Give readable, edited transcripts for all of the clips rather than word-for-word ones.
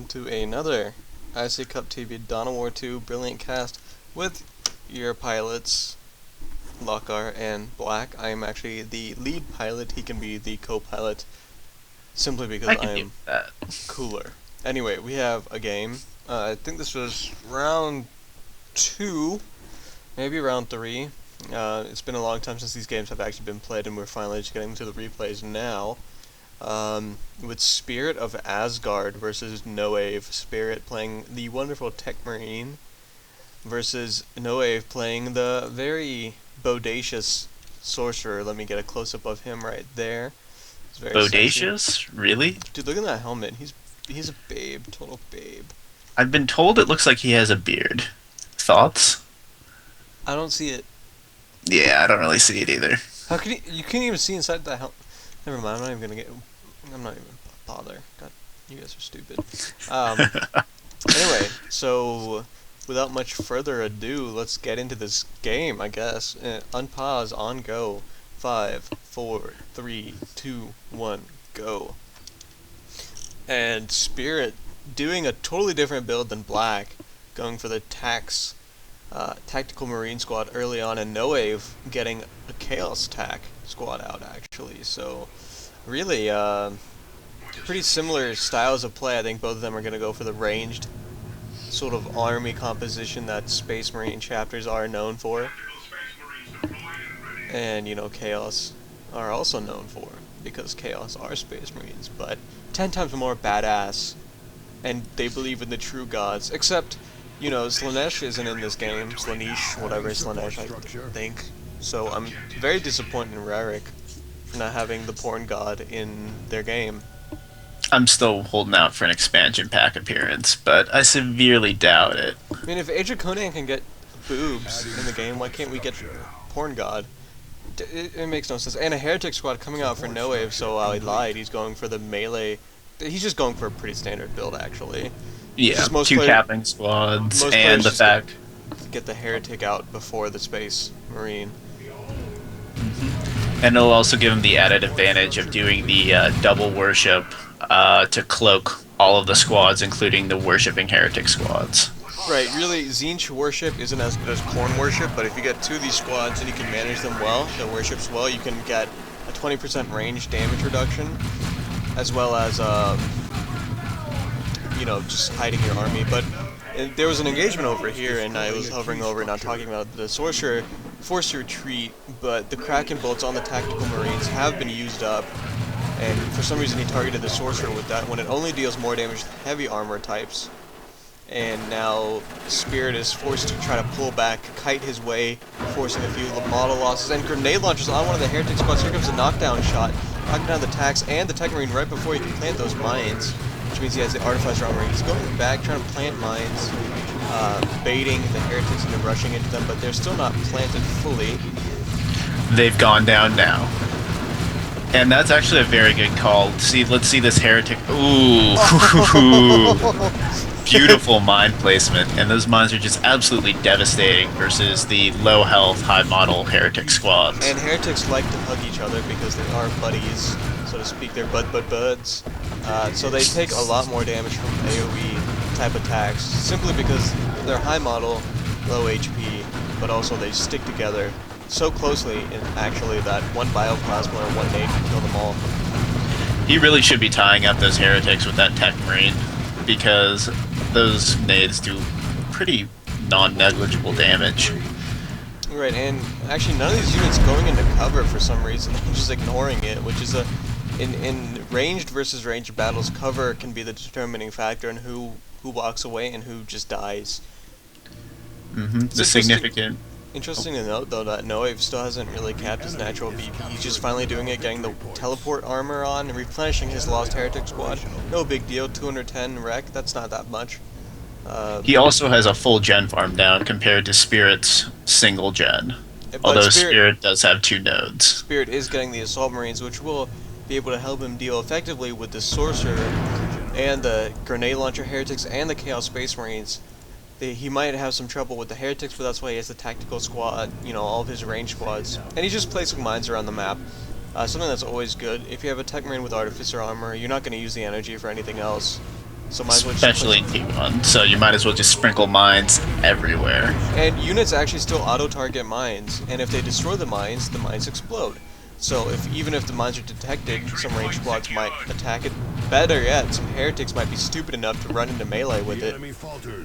to another IC Cup TV Dawn of War 2 Brilliant Cast with your pilots, Lokgar and Blaqk. I am actually the lead pilot. He can be the co-pilot simply because I can I do am that. cooler. Anyway, we have a game. I think this was round 2, maybe round 3. It's been a long time since these games have actually been played, and we're finally just getting to the replays now. With Spirit of Asgard versus N0ave. Spirit playing the wonderful Techmarine versus N0ave playing the very bodacious sorcerer. Let me get a close-up of him right there. It's very sexy. Bodacious? Really? Dude, look at that helmet. He's a babe, total babe. I've been told it looks like he has a beard. Thoughts? I don't see it. Yeah, I don't really see it either. How can you can't even see inside that helmet. Never mind, I'm not even bother. God, you guys are stupid. Anyway, so without much further ado, let's get into this game, I guess. Unpause, on go. 5, 4, 3, 2, 1, go. And Spirit doing a totally different build than Blaqk, going for the tactical marine squad early on, and N0ave getting a chaos tac squad out actually. So really, pretty similar styles of play. I think both of them are going to go for the ranged sort of army composition that Space Marine chapters are known for, and Chaos are also known for, because Chaos are Space Marines, but 10 times more badass, and they believe in the true gods. Except, Slaanesh isn't in this game. Slaanesh, whatever, Slaanesh, I think. So I'm very disappointed in Rarik for not having the porn god in their game. I'm still holding out for an expansion pack appearance, but I severely doubt it. I mean, if Age of Conan can get boobs in the game, why can't we get porn god? It makes no sense. And a heretic squad coming out for N0ave, so I lied. He's going for the melee. He's just going for a pretty standard build, actually. Yeah, two capping squads, and the fact get the heretic out before the Space Marine. And it'll also give him the added advantage of doing the double worship to cloak all of the squads, including the worshipping heretic squads. Right, really, Tzeentch worship isn't as good as porn worship, but if you get 2 of these squads and you can manage them well, the worships well, you can get a 20% range damage reduction, as well as, just hiding your army. But there was an engagement over here, and I was hovering over, not talking about the sorcerer forced to retreat, but the Kraken bolts on the tactical marines have been used up, and for some reason he targeted the sorcerer with that when it only deals more damage to heavy armor types. And now Spirit is forced to try to pull back, kite his way, forcing a few model losses, and grenade launchers on one of the heretic squads. Here comes a knockdown shot, knocking down the tax and the Techmarine right before he can plant those mines, which means he has the Artificer armor. He's going back, trying to plant mines, baiting the heretics into rushing into them, but they're still not planted fully. They've gone down now. And that's actually a very good call. See, let's see this heretic. Ooh. Beautiful mine placement, and those mines are just absolutely devastating versus the low health, high model heretic squads. And heretics like to hug each other because they are buddies, so to speak. They're buds. So they take a lot more damage from AoE type attacks, simply because they're high model, low HP, but also they stick together so closely, in actually, that one bioplasma or one nade can kill them all. He really should be tying up those heretics with that Techmarine, because those nades do pretty non-negligible damage. Right, and actually none of these units going into cover for some reason. They're just ignoring it, which is in ranged versus ranged battles, cover can be the determining factor in who walks away and who just dies. The significant. Interesting to note, though, that N0ave still hasn't really capped his natural BP. He's just finally doing it, getting the teleport armor on, and replenishing his lost heretic squad. No big deal, 210 wreck, that's not that much. He also has a full gen farm down compared to Spirit's single gen. Although Spirit does have 2 nodes. Spirit is getting the Assault Marines, which will be able to help him deal effectively with the Sorcerer and the Grenade Launcher Heretics and the Chaos Space Marines. He might have some trouble with the heretics, but that's why he has the tactical squad, all of his range squads. And he's just placing mines around the map. Something that's always good. If you have a Techmarine with Artificer armor, you're not going to use the energy for anything else. So might as well just Especially in T1, so you might as well just sprinkle mines everywhere. And units actually still auto-target mines, and if they destroy the mines explode. So even if the mines are detected, some ranged squads might attack it. Better yet, some heretics might be stupid enough to run into melee with it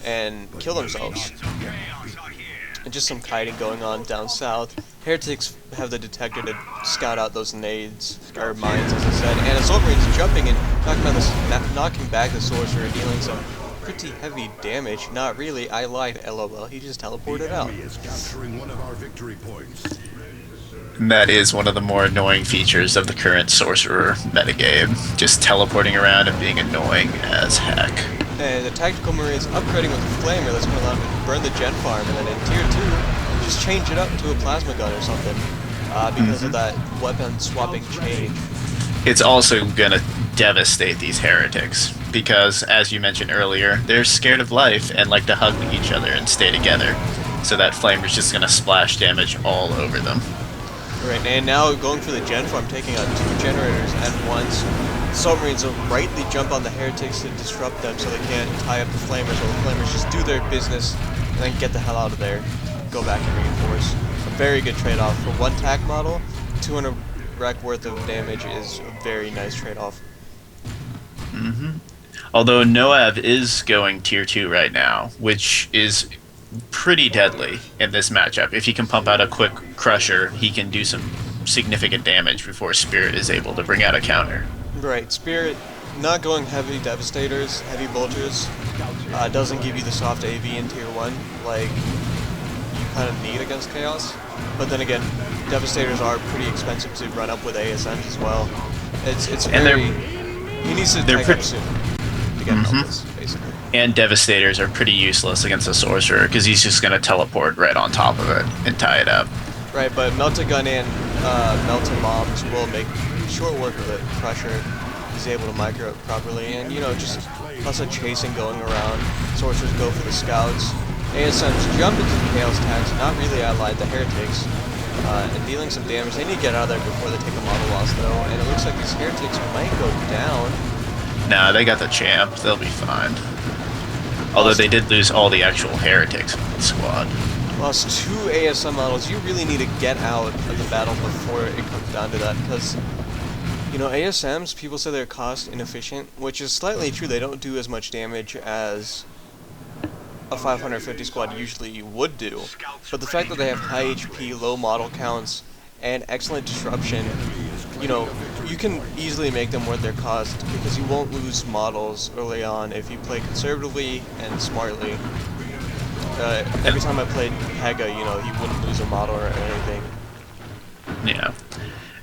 and kill themselves. And just some kiting going on down south. Heretics have the detector to scout out those nades, or mines as I said, and Assault Marines jumping and knocking back the sorcerer, dealing some pretty heavy damage. Not really, I lied, LOL, he just teleported out. And that is one of the more annoying features of the current sorcerer metagame. Just teleporting around and being annoying as heck. And the Tactical Marines upgrading with a Flamer that's going to allow them to burn the Gen Farm, and then in Tier 2, just change it up to a Plasma Gun or something, because of that weapon swapping change. It's also going to devastate these heretics, because, as you mentioned earlier, they're scared of life and like to hug each other and stay together. So that Flamer's just going to splash damage all over them. Right, and now going for the Gen Farm, taking out 2 generators at once. Assault Marines will rightly jump on the heretics to disrupt them so they can't tie up the Flamers, while the Flamers just do their business and then get the hell out of there. Go back and reinforce. A very good trade-off. For one TAC model, 200 rack worth of damage is a very nice trade-off. Although N0ave is going Tier 2 right now, which is pretty deadly in this matchup. If he can pump out a quick Crusher, he can do some significant damage before Spirit is able to bring out a counter. Right, Spirit not going heavy Devastators, heavy Bolters, doesn't give you the soft AV in Tier 1 like you kind of need against Chaos. But then again, Devastators are pretty expensive to run up with ASMs as well. It's very... He needs to take up soon to get helpless, basically. And Devastators are pretty useless against a Sorcerer, because he's just going to teleport right on top of it and tie it up. Right, but Melt-A-Gun and Melt-A-Bombs will make short work of it. Crusher is able to micro it properly, and you know, just plus a chasing going around. Sorcerers go for the scouts. ASMs jump into the Chaos tags, not really allied to Heretics, and dealing some damage. They need to get out of there before they take a model loss though, and it looks like these Heretics might go down. Nah, they got the champ, they'll be fine. Although they did lose all the actual Heretics in the squad. Lost 2 ASM models. You really need to get out of the battle before it comes down to that, because, you know, ASMs, people say they're cost inefficient, which is slightly true. They don't do as much damage as a 550 squad usually would do, but the fact that they have high HP, low model counts, and excellent disruption, you know, you can easily make them worth their cost, because you won't lose models early on if you play conservatively and smartly. Every time I played Pega, you know, you wouldn't lose a model or anything. Yeah.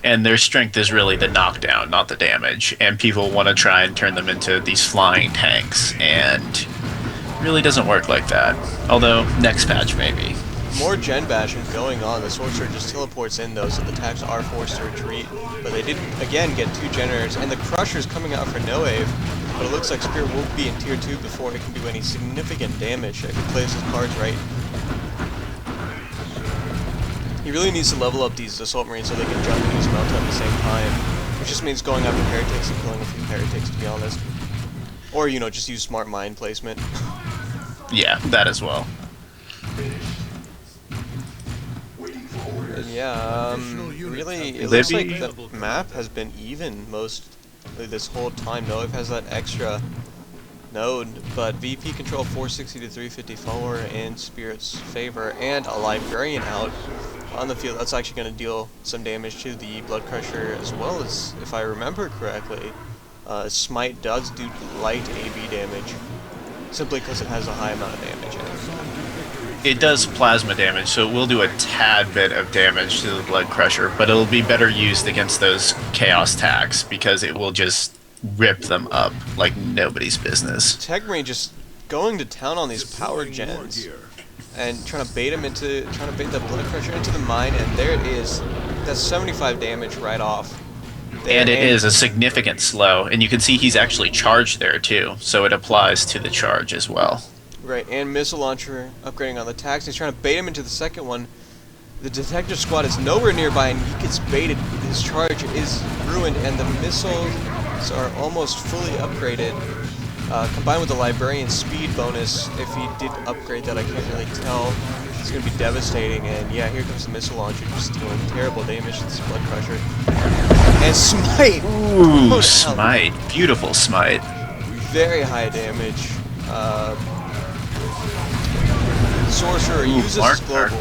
And their strength is really the knockdown, not the damage. And people want to try and turn them into these flying tanks, and it really doesn't work like that. Although, next patch maybe. More gen bashing going on. The Sorcerer just teleports in though, so the attacks are forced to retreat. But they did, again, get 2 generators, and the Crusher's coming out for N0ave. But it looks like Spirit will be in Tier 2 before it can do any significant damage if he plays his cards right. He really needs to level up these Assault Marines so they can jump and use Melt at the same time. Which just means going after Heretics and killing a few Heretics, to be honest. Or, you know, just use smart mine placement. Yeah, that as well. And yeah, really, it looks like the map has been even most this whole time. N0ave has that extra node, but VP control 460 to 354 in Spirit's favor, and a Librarian out on the field. That's actually going to deal some damage to the Blood Crusher, as well as, if I remember correctly, Smite does do light AV damage, simply because it has a high amount of damage in it. It does plasma damage, so it will do a tad bit of damage to the Blood Crusher, but it'll be better used against those Chaos tags, because it will just rip them up like nobody's business. Techmarine just going to town on these power gens and trying to bait the Blood Crusher into the mine, and there it is. That's 75 damage right off. And it is a significant slow, and you can see he's actually charged there too, so it applies to the charge as well. Right, and Missile Launcher upgrading on the tax. He's trying to bait him into the second one. The Detector Squad is nowhere nearby, and he gets baited. His charge is ruined, and the missiles are almost fully upgraded. Combined with the Librarian speed bonus, if he did upgrade that, I can't really tell. It's going to be devastating, and yeah, here comes the missile launcher, just dealing terrible damage to this Blood Crusher. And Smite! Ooh, Smite. Beautiful Smite. Very high damage. Sorcerer uses his global,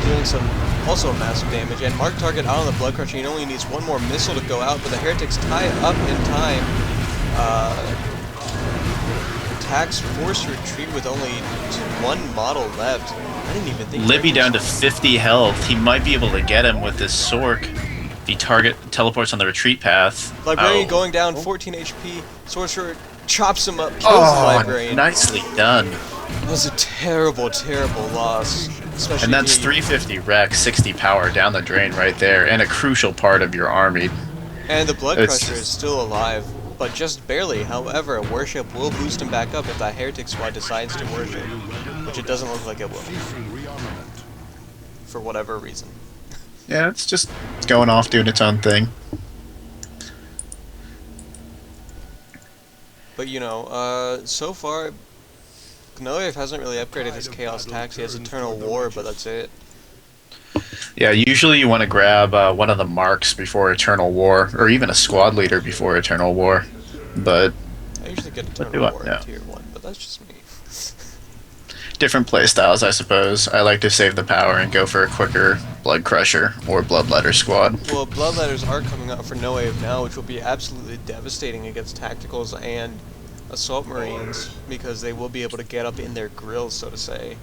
dealing some also massive damage, and mark target out on the Blood Crusher. He only needs one more missile to go out, but the Heretics tie it up in time. Attacks force retreat with only one model left. I didn't even think. Libby down to 50 health. He might be able to get him with this Sork. The target teleports on the retreat path. Librarian going down 14 HP. Sorcerer chops him up, kills the Librarian. Nicely done. That was a terrible, terrible loss. Especially and that's 350 rec, 60 power down the drain right there, and a crucial part of your army. And the Blood Crusher is still alive, but just barely. However, Worship will boost him back up if that Heretic squad decides to worship, which it doesn't look like it will. For whatever reason. Yeah, it's just going off doing its own thing. But you know, so far, N0ave hasn't really upgraded his Chaos Tax. He has Eternal War, but that's it. Yeah, usually you want to grab one of the marks before Eternal War, or even a squad leader before Eternal War. But I usually get Eternal War in Tier 1, but that's just me. Different playstyles, I suppose. I like to save the power and go for a quicker Blood Crusher or Bloodletter squad. Well, Bloodletters are coming out for N0ave now, which will be absolutely devastating against Tacticals and Assault Marines, because they will be able to get up in their grills, so to say.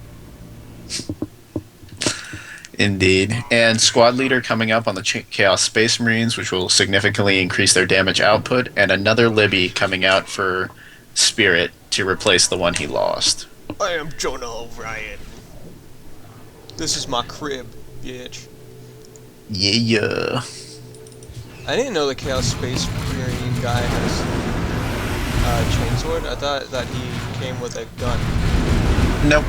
Indeed. And Squad Leader coming up on the Chaos Space Marines, which will significantly increase their damage output, and another Libby coming out for Spirit to replace the one he lost. I am Jonah O'Brien. This is my crib, bitch. Yeah. I didn't know the Chaos Space Marine guy has chainsword. I thought that he came with a gun. Nope.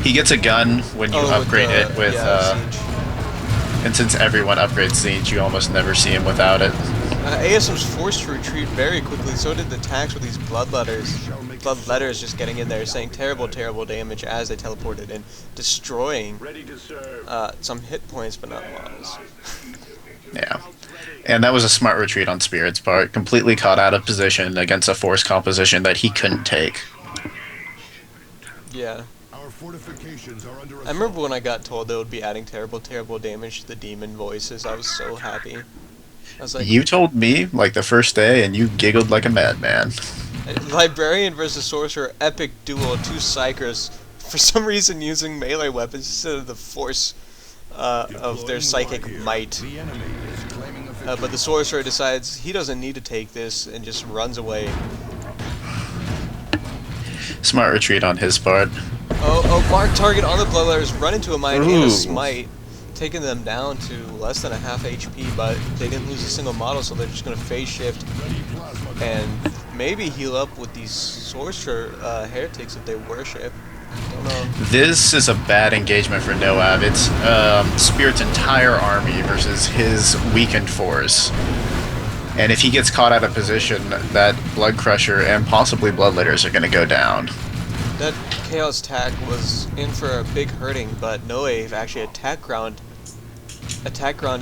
He gets a gun when you upgrade it with, Tzeentch. And since everyone upgrades Tzeentch, you almost never see him without it. ASM's forced to retreat very quickly, so did the tanks with these Bloodletters just getting in there, saying terrible, terrible damage as they teleported in, destroying some hit points, but not models. Yeah. And that was a smart retreat on Spirit's part, completely caught out of position against a force composition that he couldn't take. Yeah. I remember when I got told they would be adding terrible, terrible damage to the demon voices. I was so happy. I was like, you told me, like, the first day, and you giggled like a madman. Librarian versus Sorcerer, epic duel, two Psychers, for some reason using melee weapons instead of the force of their psychic might. But the Sorcerer decides he doesn't need to take this and just runs away. Smart retreat on his part. Oh, mark target on the Bloodletters, run into a mine and a smite, taking them down to less than a half HP, but they didn't lose a single model, so they're just going to phase shift and maybe heal up with these Sorcerer Heretics if they worship. I don't know. This is a bad engagement for N0ave. It's Spirit's entire army versus his weakened force. And if he gets caught out of position, that Blood Crusher and possibly Bloodletters are going to go down. That Chaos Tac was in for a big hurting, but N0ave actually attack grounded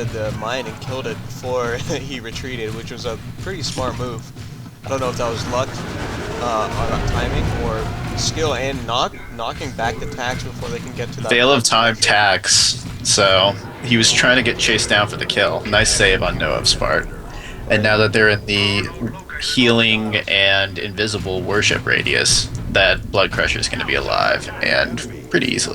the mine and killed it before he retreated, which was a pretty smart move. I don't know if that was luck, on timing, or skill, and knocking back the tax before they can get to that. Veil of Time tax. So he was trying to get chased down for the kill. Nice save on N0ave's part. And now that they're in the healing and invisible worship radius, that Blood Crusher is going to be alive, and pretty easily.